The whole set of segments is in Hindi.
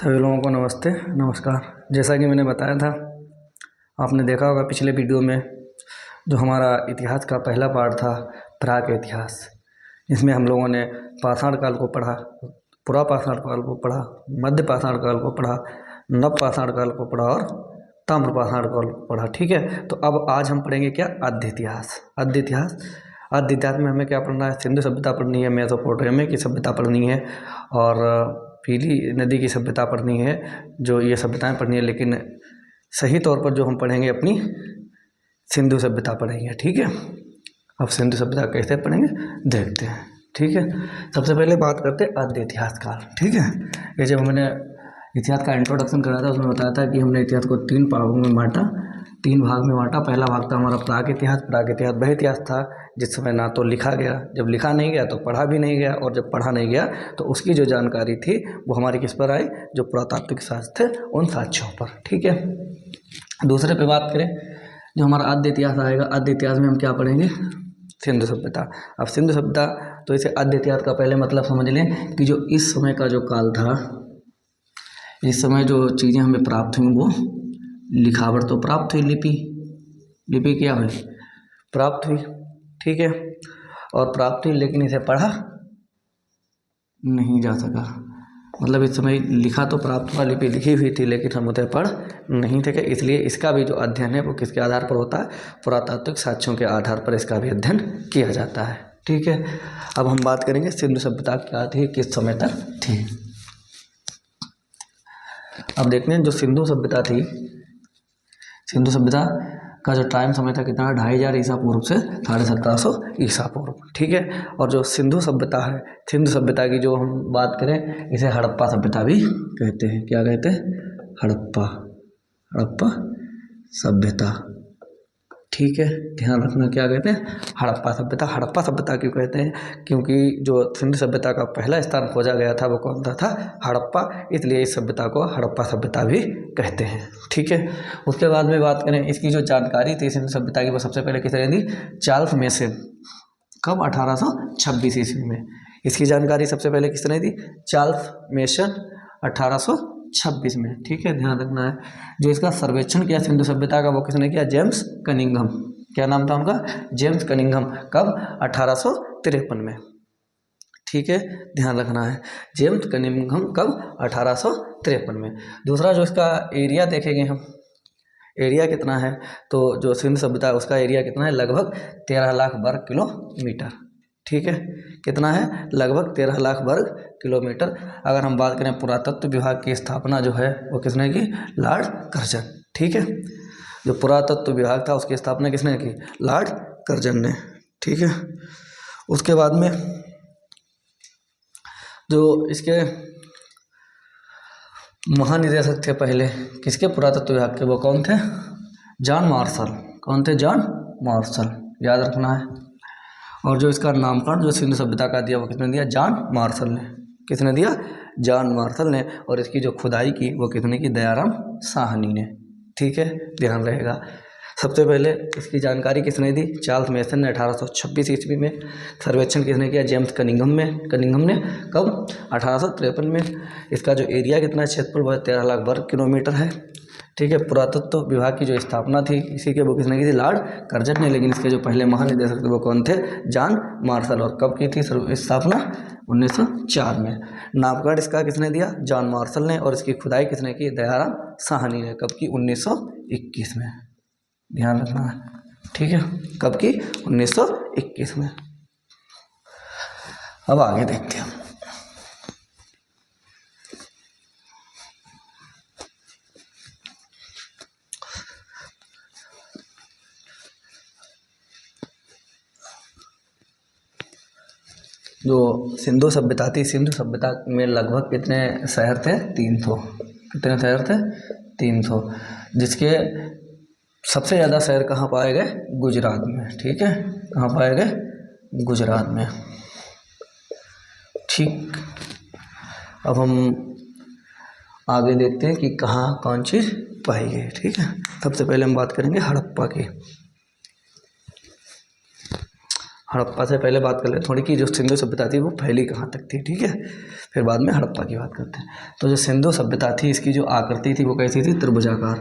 सभी लोगों को नमस्ते नमस्कार। जैसा कि मैंने बताया था, आपने देखा होगा पिछले वीडियो में जो हमारा इतिहास का पहला पार्ट था, प्राक इतिहास। इसमें हम लोगों ने पाषाण काल को पढ़ा, पुरा पाषाण काल को पढ़ा, मध्य पाषाण काल को पढ़ा, नव पाषाण काल को पढ़ा और ताम्र पाषाण काल को पढ़ा। ठीक है, तो अब आज हम पढ़ेंगे क्या? आद्य इतिहास। आद्य इतिहास में हमें क्या पढ़ना है? सिंधु सभ्यता पढ़नी है, मेसोपोटामिया की सभ्यता पढ़नी है और पीली नदी की सभ्यता पढ़नी है। जो ये सभ्यताएं पढ़नी है, लेकिन सही तौर पर जो हम पढ़ेंगे अपनी सिंधु सभ्यता पढ़ेंगे। ठीक है, अब सिंधु सभ्यता कैसे पढ़ेंगे देखते हैं। ठीक है, सबसे पहले बात करते हैं आद्य इतिहास काल। ठीक है, ये जब मैंने इतिहास का इंट्रोडक्शन करा था उसमें बताया था कि हमने इतिहास को तीन भाग में बांटा। पहला भाग था हमारा प्राक इतिहास। प्राक इतिहास वह इतिहास था जिस समय ना तो लिखा गया, जब लिखा नहीं गया तो पढ़ा भी नहीं गया, और जब पढ़ा नहीं गया तो उसकी जो जानकारी थी वो हमारी किस पर आई? जो पुरातात्विक साक्ष्य थे उन साक्ष्यों पर। ठीक है, दूसरे पे बात करें, जो हमारा आद्य इतिहास आएगा, आद्य इतिहास में हम क्या पढ़ेंगे? सिंधु सभ्यता। अब सिंधु सभ्यता, तो इसे आद्य इतिहास का पहले मतलब समझ लें कि जो इस समय का जो काल था, इस समय जो चीज़ें हमें प्राप्त हुई वो लिखावट तो प्राप्त हुई, लिपि क्या हुई? प्राप्त हुई। ठीक है, और प्राप्त हुई लेकिन इसे पढ़ा नहीं जा सका। मतलब इस समय लिखा तो प्राप्त हुआ, लिपि लिखी हुई थी लेकिन हम उसे पढ़ नहीं थे। इसलिए इसका भी जो अध्ययन है वो किसके आधार पर होता है? पुरातात्विक साक्ष्यों के आधार पर इसका भी अध्ययन किया जाता है। ठीक है, अब हम बात करेंगे सिंधु सभ्यता क्या थी, किस समय तक थी। अब देखते हैं जो सिंधु सभ्यता थी, सिंधु सभ्यता का जो टाइम समय था कितना? 2500 ईसा पूर्व से 1750 ईसा पूर्व। ठीक है, और जो सिंधु सभ्यता है, सिंधु सभ्यता की जो हम बात करें, इसे हड़प्पा सभ्यता भी कहते हैं। क्या कहते हैं? हड़प्पा सभ्यता। ठीक है, ध्यान रखना, क्या कहते हैं? हड़प्पा सभ्यता। हड़प्पा सभ्यता क्यों कहते हैं? क्योंकि जो सिंधु सभ्यता का पहला स्थान खोजा गया था वो कौन सा था? हड़प्पा। इसलिए इस सभ्यता को हड़प्पा सभ्यता भी कहते हैं। ठीक है, उसके बाद में बात करें, इसकी जो जानकारी थी सिंधु सभ्यता की, वो सबसे पहले किसने दी? Charles mason. कब? 1826 ईस्वी में। इसकी जानकारी सबसे पहले किसने दी? चार्ल्स मेसन, 1826 में। ठीक है, ध्यान रखना है। जो इसका सर्वेक्षण किया सिंधु सभ्यता का वो किसने किया? James Cunningham. क्या नाम था उनका? James Cunningham. कब? 1853 में। ठीक है, ध्यान रखना है, जेम्स कनिंघम कब? 1853 में। दूसरा जो इसका एरिया देखेंगे हम, एरिया कितना है, तो जो सिंधु सभ्यता है उसका एरिया कितना है? लगभग 13 लाख वर्ग किलोमीटर। ठीक है, कितना है? लगभग 13 लाख वर्ग किलोमीटर। अगर हम बात करें पुरातत्व विभाग की स्थापना जो है वो किसने की? Lord Curzon. ठीक है, जो पुरातत्व विभाग था उसकी स्थापना किसने की? लॉर्ड कर्जन ने। ठीक है, उसके बाद में जो इसके महानिदेशक थे पहले किसके? पुरातत्व विभाग के, वो कौन थे? John Marshall. कौन थे? जॉन मार्शल, याद रखना है। और जो इसका नामकरण जो सिंधु सभ्यता का दिया वो किसने दिया? जॉन मार्शल ने। किसने दिया? जॉन मार्शल ने। और इसकी जो खुदाई की वो किसने की? दयाराम साहनी ने। ठीक है, ध्यान रहेगा। सबसे पहले इसकी जानकारी किसने दी? चार्ल्स मेसन ने 1826 ईस्वी में। सर्वेक्षण किसने किया? जेम्स कनिंघम ने। कब? 1853 में। इसका जो एरिया कितना है, क्षेत्रफल, वह 13 लाख वर्ग किलोमीटर है। ठीक है, पुरातत्व विभाग की जो स्थापना थी इसी के वो किसने की थी? लॉर्ड कर्जन ने। लेकिन इसके जो पहले महानिदेशक थे वो कौन थे? John Marshall. और कब की थी स्थापना? 1904 में। नामकरण इसका किसने दिया? जॉन मार्शल ने। और इसकी खुदाई किसने की? दयाराम साहनी ने। कब की? 1921 में। ध्यान रखना है। ठीक है, कब की? 1921 में। अब आगे देखते हैं। जो सिंधु सभ्यता थी, सिंधु सभ्यता में लगभग कितने शहर थे? 300। कितने शहर थे? 300, जिसके सबसे ज़्यादा शहर कहाँ पाए गए? गुजरात में। ठीक है, कहाँ पाए गए? गुजरात में। ठीक, अब हम आगे देखते हैं कि कहाँ कौन चीज़ पाई गई। ठीक है, सबसे पहले हम बात करेंगे हड़प्पा की। हड़प्पा से पहले बात कर ले थोड़ी कि जो सिंधु सभ्यता थी वो फैली कहाँ तक थी, ठीक है। फिर बाद में हड़प्पा की बात करते हैं। तो जो सिंधु सभ्यता थी इसकी जो आकृति थी वो कैसी थी, त्रिभुजाकार।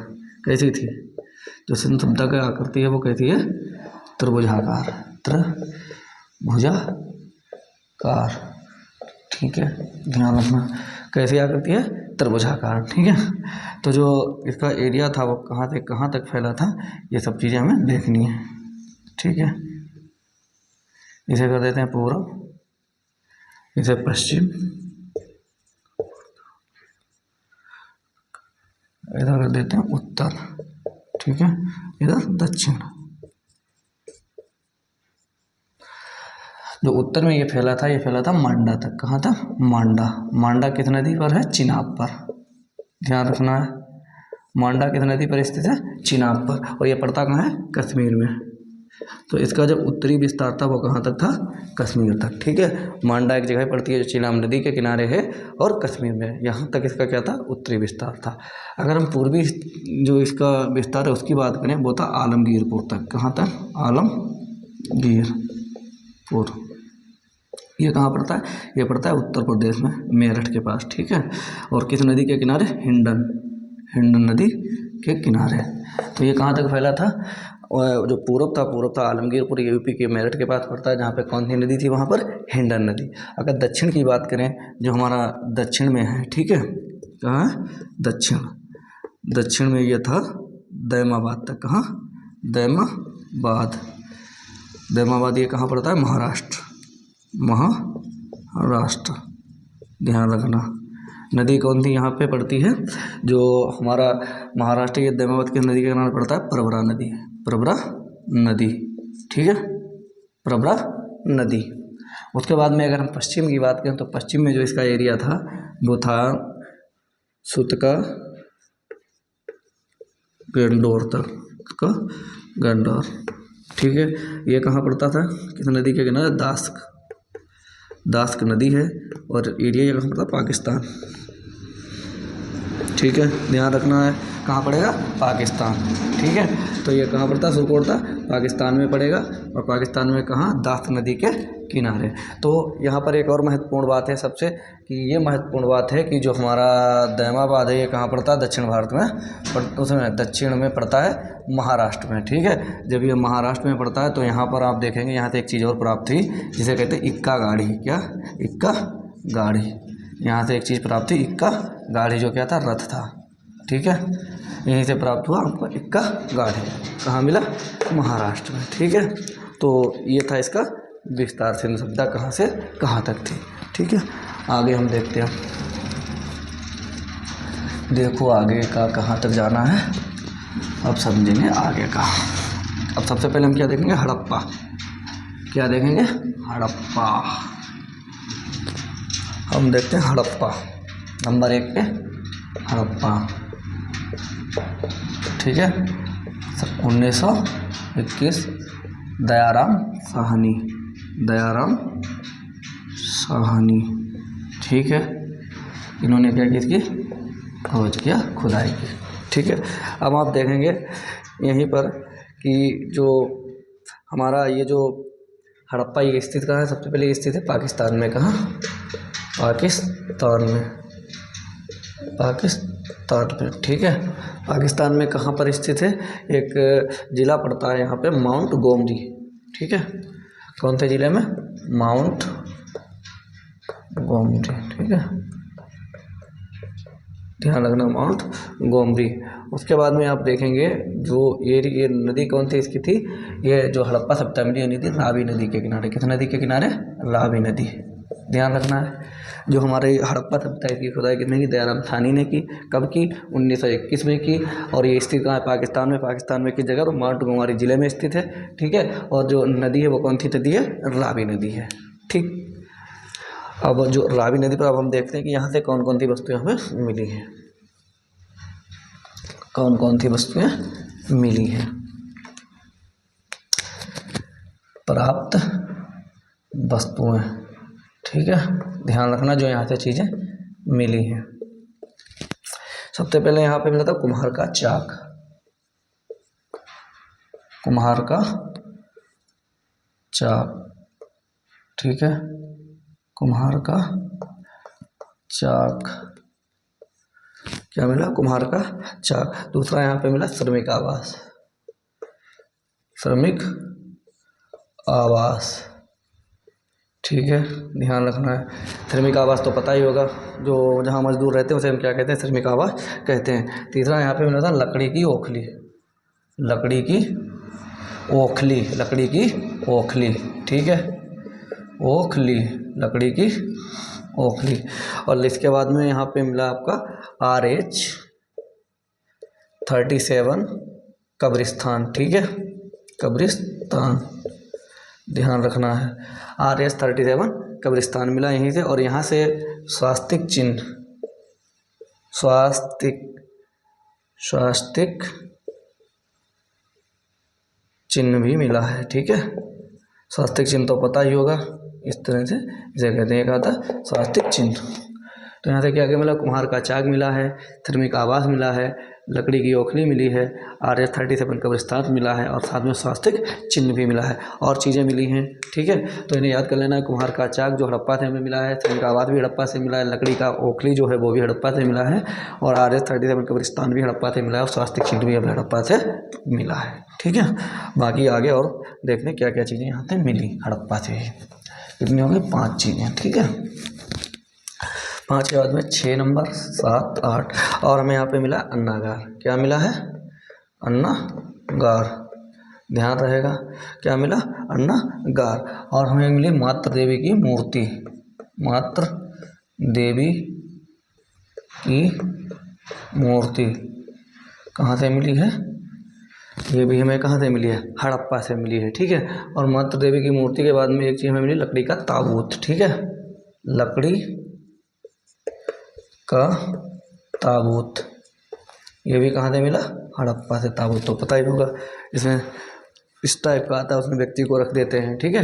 कैसी थी, जो सिंधु सभ्यता की आकृति है वो कैसी है, त्रिभुजाकार, त्रिभुजाकार, ठीक है, ध्यान रखना। कैसी आकृति है, त्रिभुजाकार, ठीक है। तो जो इसका एरिया था वो कहाँ से कहाँ तक फैला था, ये सब चीज़ें हमें देखनी है, ठीक है। इसे कर देते हैं पूर्व, इसे पश्चिम, इधर कर देते हैं उत्तर, ठीक है, इधर दक्षिण। जो उत्तर में ये फैला था, ये फैला था मांडा तक। कहाँ था, मांडा। मांडा किस नदी पर है, चिनाब पर, ध्यान रखना है। मांडा किस नदी पर स्थित है, चिनाब पर, और ये पड़ता कहाँ है, कश्मीर में। तो इसका जो उत्तरी विस्तार था वो कहाँ तक था, कश्मीर तक, ठीक है। मांडा एक जगह पड़ती है जो चिनाब नदी के किनारे है और कश्मीर में, यहाँ तक इसका क्या था, उत्तरी विस्तार था। अगर हम पूर्वी जो इसका विस्तार है उसकी बात करें वो था आलमगीरपुर तक। कहाँ तक, आलमगीरपुर। ये कहाँ पड़ता है, ये पड़ता है उत्तर प्रदेश में, मेरठ के पास, ठीक है। और किस नदी के किनारे, हिंडन नदी के किनारे। तो ये कहाँ तक फैला था, और जो पूरब था आलमगीरपुर, ये यूपी के मेरठ के पास पड़ता है, जहाँ पे कौन सी नदी थी, वहाँ पर हिंडन नदी। अगर दक्षिण की बात करें, जो हमारा दक्षिण में है, ठीक है, कहाँ है, दक्षिण में ये था दैमाबाद तक। कहाँ, दैमाबाद ये कहाँ पड़ता है, महाराष्ट्र, ध्यान रखना। नदी कौन सी यहाँ पे पड़ती है, जो हमारा महाराष्ट्र के दैमाबाद की नदी का नाम पड़ता है प्रवरा नदी, ठीक है, प्रवरा नदी। उसके बाद में अगर हम पश्चिम की बात करें तो पश्चिम में जो इसका एरिया था वो था सुतका गंडोर तक का, गंडोर, ठीक है। ये कहाँ पड़ता था, किस नदी के किनारे, दास्क नदी है, और एरिया ये कहाँ पड़ता है, पाकिस्तान, ठीक है, ध्यान रखना है। कहाँ पड़ेगा, पाकिस्तान, ठीक है। तो ये कहाँ पड़ता है, सुरकोटता पाकिस्तान में पड़ेगा, और पाकिस्तान में कहाँ, दास्त नदी के किनारे। तो यहाँ पर एक और महत्वपूर्ण बात है सबसे, कि ये महत्वपूर्ण बात है कि जो हमारा दैमाबाद है ये कहाँ पड़ता है, दक्षिण भारत में, उसमें दक्षिण में पड़ता है, महाराष्ट्र में, ठीक है। जब ये महाराष्ट्र में पड़ता है तो यहाँ पर आप देखेंगे यहाँ से एक चीज़ और प्राप्त हुई जिसे कहते हैं इक्का गाड़ी। क्या, इक्का गाड़ी, यहाँ से एक चीज़ प्राप्त हुई, इक्का गाड़ी, जो क्या था, रथ था, ठीक है। यहीं से प्राप्त हुआ हमको इक्का गाड़ी। कहाँ मिला, महाराष्ट्र में, ठीक है। तो ये था इसका विस्तार, सिंधु सभ्यता कहाँ से कहाँ तक थी, ठीक है। आगे हम देखते हैं, देखो आगे का कहाँ तक जाना है, अब समझेंगे आगे का। अब सबसे पहले हम क्या देखेंगे, हड़प्पा। क्या देखेंगे, हड़प्पा। हम देखते हैं हड़प्पा, नंबर 1 पे हड़प्पा, ठीक है। 1921, दयाराम साहनी, ठीक है। इन्होंने क्या की, इसकी खोज किया, खुदाई की, ठीक है। अब आप देखेंगे यहीं पर कि जो हमारा ये जो हड़प्पा ये स्थित कहाँ है, सबसे पहले ये स्थित है पाकिस्तान में। कहाँ, पाकिस्तान में, ठीक है। पाकिस्तान में कहाँ पर स्थित है, एक ज़िला पड़ता है यहाँ पे माउंट गोमरी, ठीक है। कौन से ज़िले में, माउंट गोमरी, ठीक है, ध्यान रखना, माउंट गोमरी। उसके बाद में आप देखेंगे जो ये नदी कौन सी इसकी थी, ये जो हड़प्पा सभ्यता मिली नदी, रावी नदी के किनारे। किस नदी के किनारे, रावी नदी, ध्यान रखना है। जो हमारे हड़प्पा सभ्यता की खुदाई कितने की, दयाराम साहनी ने की। कब की, 1921 में की। और ये स्थित कहाँ है, पाकिस्तान में किस जगह, तो माउंट गोमरी ज़िले में स्थित है, ठीक है। और जो नदी है वो कौन सी नदी है, रावी नदी है, ठीक। अब जो रावी नदी पर अब हम देखते हैं कि यहाँ से कौन कौन सी वस्तुएं हमें मिली हैं, कौन कौन सी वस्तुएं मिली हैं। प्राप्त वस्तुएं, ठीक है, ध्यान रखना, जो यहाँ से चीज़ें मिली हैं। सबसे पहले यहाँ पे मिला था कुम्हार का चाक, ठीक है, कुम्हार का चाक, क्या मिला? कुम्हार का चाक। दूसरा यहाँ पे मिला श्रमिक आवास, श्रमिक आवास, ठीक है, ध्यान रखना है। श्रमिक आवास तो पता ही होगा, जो जहाँ मजदूर रहते हैं उसे हम क्या कहते हैं? श्रमिक आवास कहते हैं। तीसरा यहाँ पे मिला था लकड़ी की ओखली, लकड़ी की ओखली, लकड़ी की ओखली, ठीक है, ओखली, लकड़ी की ओखली। और इसके बाद में यहाँ पे मिला आपका RH-37 कब्रिस्तान, ठीक है, कब्रिस्तान, ध्यान रखना है। RH-37 कब्रिस्तान मिला यहीं से। और यहाँ से स्वास्तिक चिन्ह, स्वास्तिक चिन्ह भी मिला है, ठीक है। स्वास्तिक चिन्ह तो पता ही होगा, इस तरह से इसे कहते हैं, क्या था? स्वास्तिक चिन्ह। तो यहाँ से क्या क्या मिला? कुम्हार का चाक मिला है, श्रमिक आवास मिला है, लकड़ी की ओखली मिली है, RH-37 कब्रिस्तान मिला है, और साथ में स्वास्तिक चिन्ह भी मिला है, और चीज़ें मिली हैं, ठीक है। तो इन्हें याद कर लेना है। कुम्हार का चाक जो हड़प्पा से हमें मिला है, श्रमिक आवास भी हड़प्पा से मिला है, लकड़ी का ओखली जो है वो भी हड़प्पा से मिला है, और RH-37 कब्रिस्तान भी हड़प्पा से मिला है, और स्वास्तिक चिन्ह भी हमें हड़प्पा से मिला है, ठीक है। बाकी आगे और देखने क्या क्या चीज़ें यहाँ से मिली हड़प्पा से। कितनी होंगी? 5 चीज़ें, ठीक है। 5 के बाद में 6 नंबर, 7, 8, और हमें यहाँ पे मिला अन्नागार। क्या मिला है? अन्नागार, ध्यान रहेगा, क्या मिला? अन्नागार। और हमें मिली मातृ देवी की मूर्ति, मातृ देवी की मूर्ति कहाँ से मिली है? ये भी हमें कहाँ से मिली है? हड़प्पा से मिली है, ठीक है। और मातृ देवी की मूर्ति के बाद में एक चीज़ हमें मिली, लकड़ी का ताबूत, ठीक है, लकड़ी का ताबूत, ये भी कहाँ से मिला? हड़प्पा से। ताबूत तो पता ही होगा, इसमें इस टाइप का आता है, उसमें व्यक्ति को रख देते हैं, ठीक है।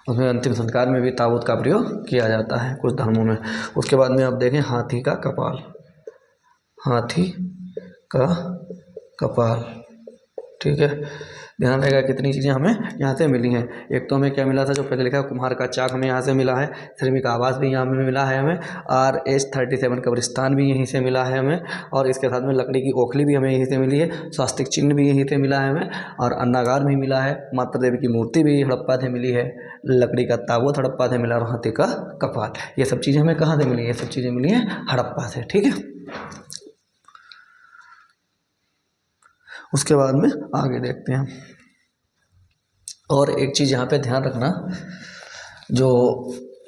उसमें अंतिम संस्कार में भी ताबूत का प्रयोग किया जाता है कुछ धर्मों में। उसके बाद में आप देखें हाथी का कपाल, हाथी का कपाल, ठीक है, ध्यान रहेगा। कितनी चीज़ें हमें यहाँ से मिली हैं। एक तो हमें क्या मिला था, जो पहले लिखा, कुम्हार का चाक हमें यहाँ से मिला है, श्रमिक आवास भी यहाँ में मिला है हमें, RH-37 कब्रिस्तान भी यहीं से मिला है हमें, और इसके साथ में लकड़ी की ओखली भी हमें यहीं से मिली है, स्वास्तिक चिन्ह भी यहीं से मिला है हमें, और अन्नागार भी मिला है, मातृ देवी की मूर्ति भी हड़प्पा से मिली है, लकड़ी का ताबूत हड़प्पा से मिला, और हाथी का कपाल। ये सब चीज़ें हमें कहाँ से मिली? ये सब चीज़ें मिली हैं हड़प्पा से, ठीक है। उसके बाद में आगे देखते हैं। और एक चीज़ यहाँ पे ध्यान रखना, जो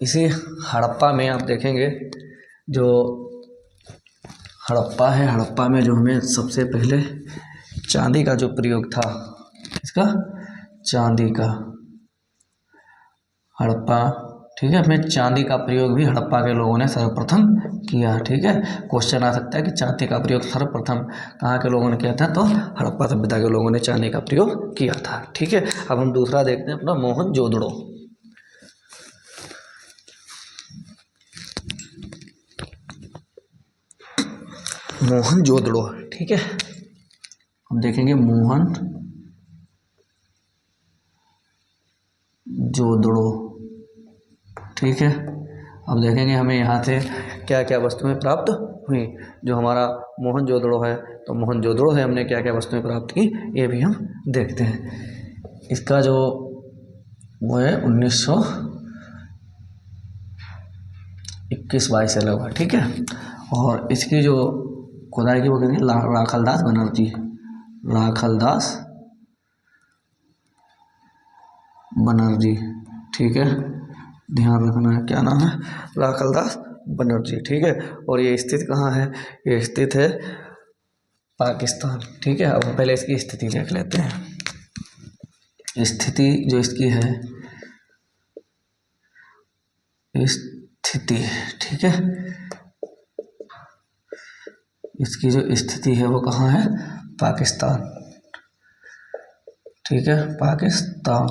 इसी हड़प्पा में आप देखेंगे, जो हड़प्पा है, हड़प्पा में जो हमें सबसे पहले चांदी का जो प्रयोग था, इसका चांदी का, हड़प्पा, ठीक है, हमें चांदी का प्रयोग भी हड़प्पा के लोगों ने सर्वप्रथम किया, ठीक है। क्वेश्चन आ सकता है कि चांदी का प्रयोग सर्वप्रथम कहाँ के लोगों ने किया था? तो हड़प्पा सभ्यता के लोगों ने चांदी का प्रयोग किया था, ठीक है। अब हम दूसरा देखते हैं अपना मोहनजोदड़ो। मोहनजोदड़ो, ठीक है, हम देखेंगे मोहनजोदड़ो, ठीक है। अब देखेंगे हमें यहाँ से क्या क्या वस्तुएं प्राप्त हुई। जो हमारा मोहनजोदड़ो है, तो मोहनजोदड़ो से हमने क्या क्या वस्तुएं प्राप्त की, ये भी हम देखते हैं। इसका जो वो है 1921-22 से लगा, ठीक है। और इसकी जो खुदाई की वो कहते हैं राखलदास बनर्जी, राखलदास बनर्जी, ठीक है, ध्यान रखना है, क्या नाम है? राखलदास बनर्जी, ठीक है। और ये स्थित कहाँ है? ये स्थित है पाकिस्तान, ठीक है। अब हम पहले इसकी स्थिति देख लेते हैं। स्थिति जो इसकी है, स्थिति, ठीक है, इसकी जो स्थिति है वो कहाँ है? पाकिस्तान, ठीक है, पाकिस्तान।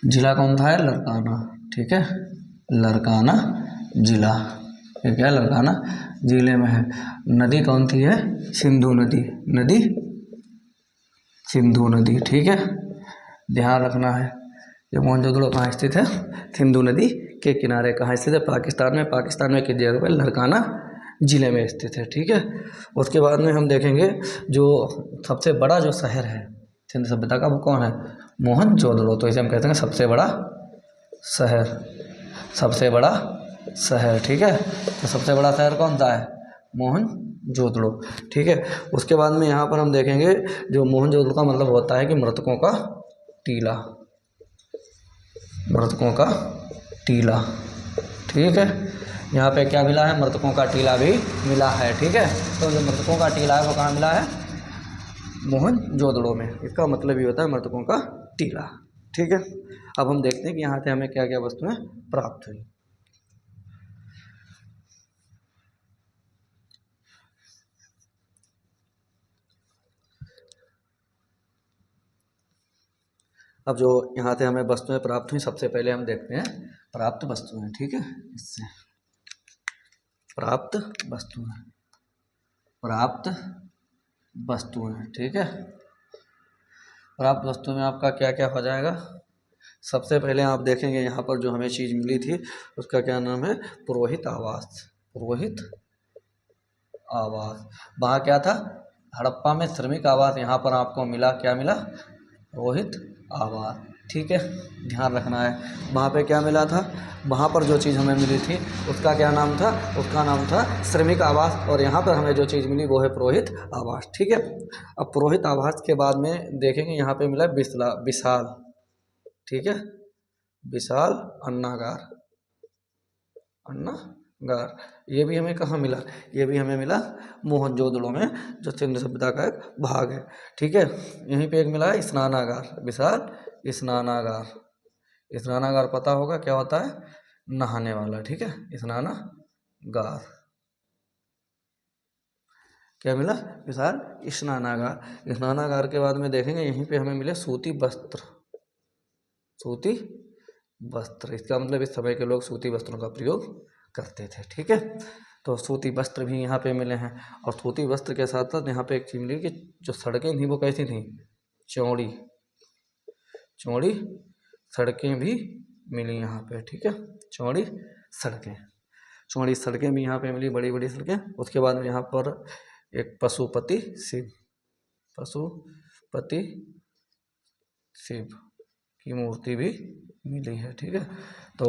जिला कौन था? है लड़काना, ठीक है, लड़काना जिला, ये क्या लड़काना जिले में है। नदी कौन सी है? सिंधु नदी, नदी सिंधु नदी, ठीक है, ध्यान रखना है। ये मोहनजोदड़ो कहाँ स्थित है? सिंधु नदी के किनारे। कहाँ स्थित है? पाकिस्तान में। पाकिस्तान में किस जगह पर? लड़काना जिले में स्थित है। ठीक है। उसके बाद में हम देखेंगे जो सबसे बड़ा जो शहर है सिंधु सभ्यता का, वो कौन है? मोहनजोदड़ो। तो इसे हम कहते हैं सबसे बड़ा शहर। सबसे बड़ा शहर। ठीक है। तो सबसे बड़ा शहर कौन सा है? मोहनजोदड़ो। ठीक है। उसके बाद में यहाँ पर हम देखेंगे जो मोहनजोदड़ो का मतलब होता है कि मृतकों का टीला। मृतकों का टीला। ठीक है। यहाँ पे क्या मिला है? मृतकों का टीला भी मिला है। ठीक है। तो जो मृतकों का टीला है वो कहाँ मिला है? मोहनजोदड़ो में। इसका मतलब ये होता है मृतकों का टीला। ठीक है। अब हम देखते हैं कि यहाँ से हमें क्या क्या वस्तुएं प्राप्त हुई। अब जो यहाँ से हमें वस्तुएं प्राप्त हुई, सबसे पहले हम देखते हैं प्राप्त वस्तुएं। ठीक है। इससे प्राप्त वस्तुएं, प्राप्त वस्तुएं। ठीक है। प्राप्त वस्तु में आपका क्या क्या हो जाएगा? सबसे पहले आप देखेंगे यहाँ पर जो हमें चीज़ मिली थी उसका क्या नाम है? पुरोहित आवास। पुरोहित आवास। वहाँ क्या था? हड़प्पा में श्रमिक आवास। यहाँ पर आपको मिला, क्या मिला? पुरोहित आवास। ठीक है। ध्यान रखना है। वहाँ पे क्या मिला था? वहाँ पर जो चीज़ हमें मिली थी उसका क्या नाम था? उसका नाम था श्रमिक आवास। और यहाँ पर हमें जो चीज़ मिली वो है पुरोहित आवास। ठीक है। अब पुरोहित आवास के बाद में देखेंगे यहाँ पे मिला विशाल। ठीक है। विशाल अन्नागार। अन्नागार। ये भी हमें कहाँ मिला? ये भी हमें मिला मोहनजोदड़ो में, जो सिंधु सभ्यता का एक भाग है। ठीक है। यहीं पे एक मिला है स्नानागार। विशाल स्नानागार। स्नानागार पता होगा क्या होता है? नहाने वाला। ठीक है। स्नानागार। क्या मिला? विशाल स्नानागार। स्नानागार के बाद में देखेंगे यहीं पे हमें मिले सूती वस्त्र। सूती वस्त्र। इसका मतलब इस समय के लोग सूती वस्त्रों का प्रयोग करते थे। ठीक है। तो सूती वस्त्र भी यहाँ पे मिले हैं। और सूती वस्त्र के साथ साथ यहाँ पे एक चीज़ मिली कि जो सड़कें थी वो कैसी थी? चौड़ी। चौड़ी सड़कें भी मिली यहाँ पे। ठीक है। चौड़ी सड़कें। चौड़ी सड़कें भी यहाँ पे मिली, बड़ी बड़ी सड़कें। उसके बाद में यहाँ पर एक पशुपति शिव, पशुपति शिव की मूर्ति भी मिली है। ठीक है। तो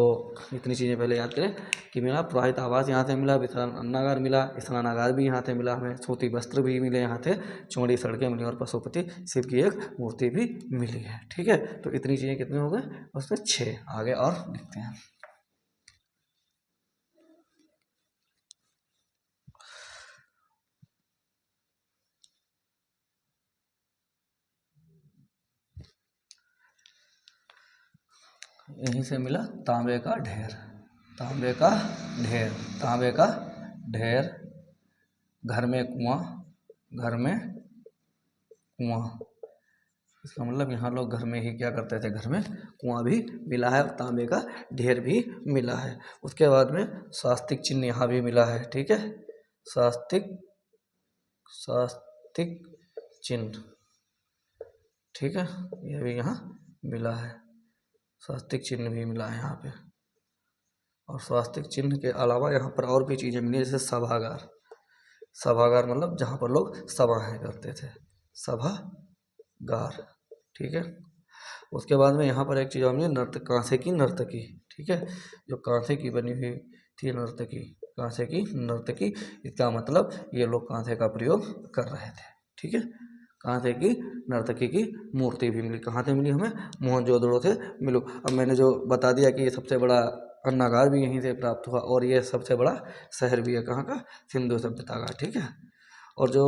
इतनी चीज़ें पहले याद करें कि मेरा पुरोहित आवास यहाँ से मिला, विशाल अन्नागार मिला, स्नानागार भी यहाँ से मिला, हमें सूती वस्त्र भी मिले यहाँ से, चौड़ी सड़कें मिली और पशुपति शिव की एक मूर्ति भी मिली है। ठीक है। तो इतनी चीज़ें कितने हो गए? उसमें 6। आगे और लिखते हैं। यहीं से मिला तांबे का ढेर। तांबे का ढेर। तांबे का ढेर। घर में कुआं। घर में कुआं। इसका मतलब यहाँ लोग घर में ही क्या करते थे? घर में कुआं भी मिला है और तांबे का ढेर भी मिला है। उसके बाद में स्वास्तिक चिन्ह यहाँ भी मिला है। ठीक है। स्वास्तिक चिन्ह। ठीक है। यह भी यहाँ मिला है। स्वास्तिक चिन्ह भी मिला है यहाँ पे। और स्वास्तिक चिन्ह के अलावा यहाँ पर और भी चीज़ें मिली, जैसे सभागार। सभागार मतलब जहाँ पर लोग सभाएं करते थे। सभागार। ठीक है। उसके बाद में यहाँ पर एक चीज़ और मिली, कांसे की नर्तकी। ठीक है। जो कांसे की बनी हुई थी नर्तकी। कांसे की नर्तकी। इसका मतलब ये लोग कांसे का प्रयोग कर रहे थे। ठीक है। कांसे की नर्तकी की मूर्ति भी मिली। कहाँ से मिली? हमें मोहनजोदड़ो से मिली। अब मैंने जो बता दिया कि ये सबसे बड़ा अन्नागार भी यहीं से प्राप्त हुआ और ये सबसे बड़ा शहर भी है। कहाँ का? सिंधु सभ्यता का। ठीक है। और जो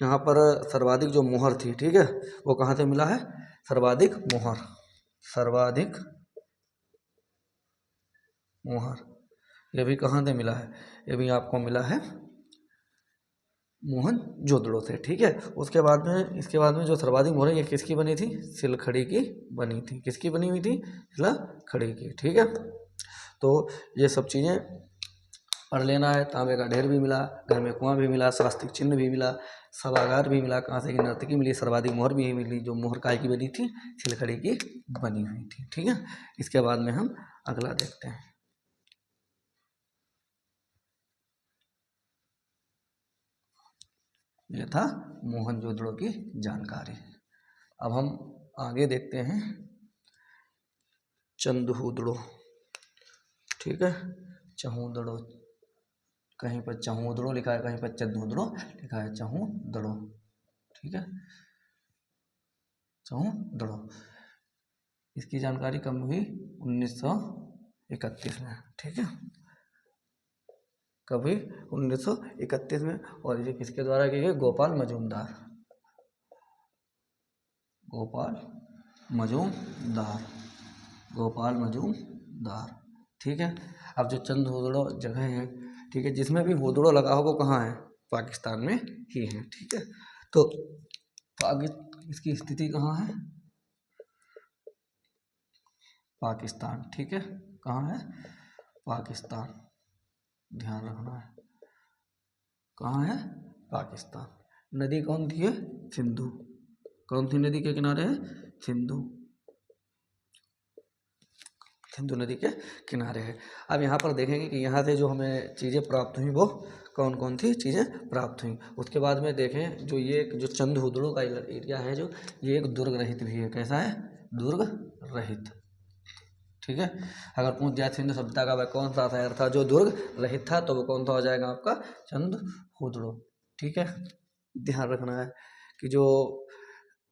यहाँ पर सर्वाधिक जो मोहर थी, ठीक है, वो कहाँ से मिला है? सर्वाधिक मोहर। सर्वाधिक मोहर ये भी कहाँ से मिला है? ये भी आपको मिला है मोहनजोदड़ो से। ठीक है। उसके बाद में, इसके बाद में जो सर्वाधिक मोहर ये किसकी बनी थी? सिलखड़ी की बनी थी। किसकी बनी हुई थी? सिलखड़ी की। ठीक है। तो ये सब चीज़ें पढ़ लेना है। तांबे का ढेर भी मिला, घर में कुआं भी मिला, स्वास्तिक चिन्ह भी मिला, सभागार भी मिला, कांसे की नर्तकी मिली, सर्वाधिक मोहर भी मिली, जो मोहर काय की बनी थी, सिलखड़ी की बनी हुई थी। ठीक है, इसके बाद में हम अगला देखते हैं। यह था मोहनजोदड़ो की जानकारी। अब हम आगे देखते हैं चंदहूदड़ो। ठीक है, चहूदड़ो, कहीं पर चहूदड़ो लिखा है, कहीं पर चंदहूदड़ो लिखा है, चहूदड़ो। ठीक है, चहूदड़ो, इसकी जानकारी कब हुई? 1931 में। ठीक है, कभी 1931 में। और ये किसके द्वारा की गई? गोपाल मजूमदार, गोपाल मजूमदार, गोपाल मजूमदार। ठीक है, अब जो चंदहूदड़ो जगह है, ठीक है, जिसमें भी हूदड़ो लगा हो वो कहाँ है? पाकिस्तान में ही है। ठीक है, तो इसकी स्थिति कहाँ है? पाकिस्तान। ठीक है, कहाँ है? पाकिस्तान, ध्यान रखना है, कहाँ है? पाकिस्तान। नदी कौन थी है? सिंधु। कौन सी नदी के किनारे है? सिंधु, सिंधु नदी के किनारे है। अब यहाँ पर देखेंगे कि यहाँ से जो हमें चीज़ें प्राप्त हुई वो कौन कौन सी चीज़ें प्राप्त हुई। उसके बाद में देखें जो ये जो चंदहूदड़ो का एरिया है, जो ये एक दुर्ग रहित भी है। कैसा है? दुर्ग रहित। ठीक है, अगर पूछ जाए सिंधु सभ्यता का वह कौन सा शहर था जो दुर्ग रहित था, तो वो कौन सा हो जाएगा आपका? चंदहूदड़ो। ठीक है, ध्यान रखना है कि जो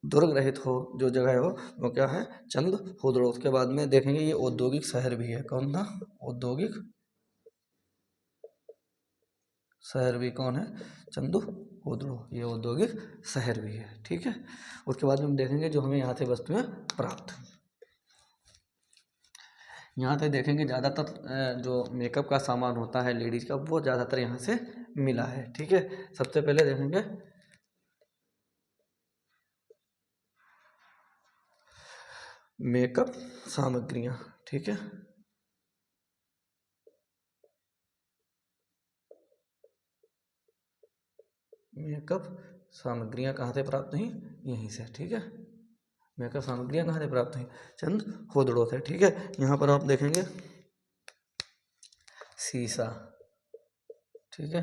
दुर्ग रहित हो जो जगह हो वो क्या है? चंदहूदड़ो। उसके बाद में देखेंगे ये औद्योगिक शहर भी है। कौन था? औद्योगिक शहर भी कौन है? चंदहूदड़ो, ये औद्योगिक शहर भी है। ठीक है, उसके बाद में हम देखेंगे जो हमें यहाँ से वस्तुएं प्राप्त हुई। यहाँ पे देखेंगे ज़्यादातर जो मेकअप का सामान होता है लेडीज का, वो ज़्यादातर यहाँ से मिला है। ठीक है, सबसे पहले देखेंगे मेकअप सामग्रियाँ। ठीक है, मेकअप सामग्रियाँ कहाँ से प्राप्त हुई? यहीं से। ठीक है, मेकअप सामग्रियाँ कहाँ से प्राप्त हुई? चंदहूदड़ो से। ठीक है, यहाँ पर आप देखेंगे शीशा। ठीक है,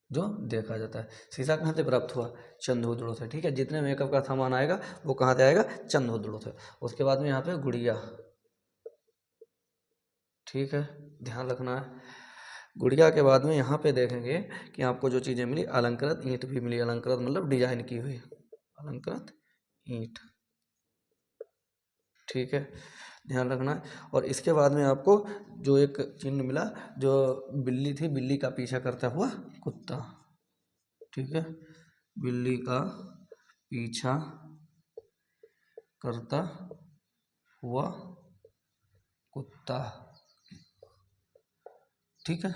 जो देखा जाता है, शीशा कहाँ से प्राप्त हुआ? चंदहूदड़ो से। ठीक है, जितने मेकअप का सामान आएगा वो कहाँ से आएगा? चंदहूदड़ो से। उसके बाद में यहाँ पे गुड़िया। ठीक है, ध्यान रखना है। गुड़िया के बाद में यहाँ पे देखेंगे कि आपको जो चीज़ें मिली, अलंकृत ईंट भी मिली। अलंकृत मतलब डिजाइन की हुई, अलंकृत ईंट। ठीक है, ध्यान रखना है। और इसके बाद में आपको जो एक चिन्ह मिला, जो बिल्ली थी, बिल्ली का पीछा करता हुआ कुत्ता। ठीक है, बिल्ली का पीछा करता हुआ कुत्ता। ठीक है,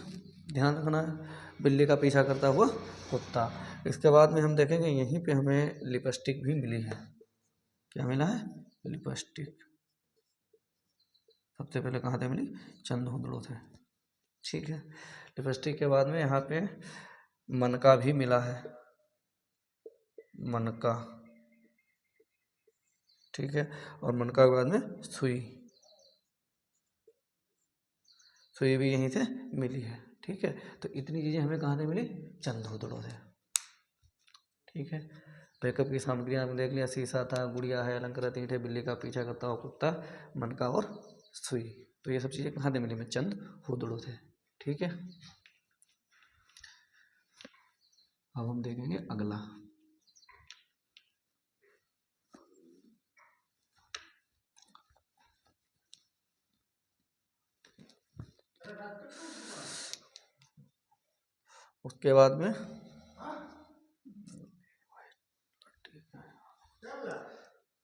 ध्यान रखना है, बिल्ली का पीछा करता हुआ कुत्ता। इसके बाद में हम देखेंगे यहीं पे हमें लिपस्टिक भी मिली है। क्या मिला है? लिपस्टिक। सबसे पहले कहाँ से मिली? चंदहूदड़ो से। ठीक है, लिपस्टिक के बाद में यहाँ पे मनका भी मिला है, मनका। ठीक है, और मनका के बाद में सुई, सुई भी यहीं से मिली है। ठीक है, तो इतनी चीज़ें हमें कहाँ से मिली? चंदहूदड़ो से। ठीक है, मेकअप की सामग्रियाँ हमने देख लिया, शीशा था, गुड़िया है, अलंकृत ईंट है, बिल्ली का पीछा करता हुआ कुत्ता, मनका और सुई। तो ये सब चीज़ें कहाँ से मिली? में चंदहूदड़ो से। ठीक है, अब हम देखेंगे अगला। उसके बाद में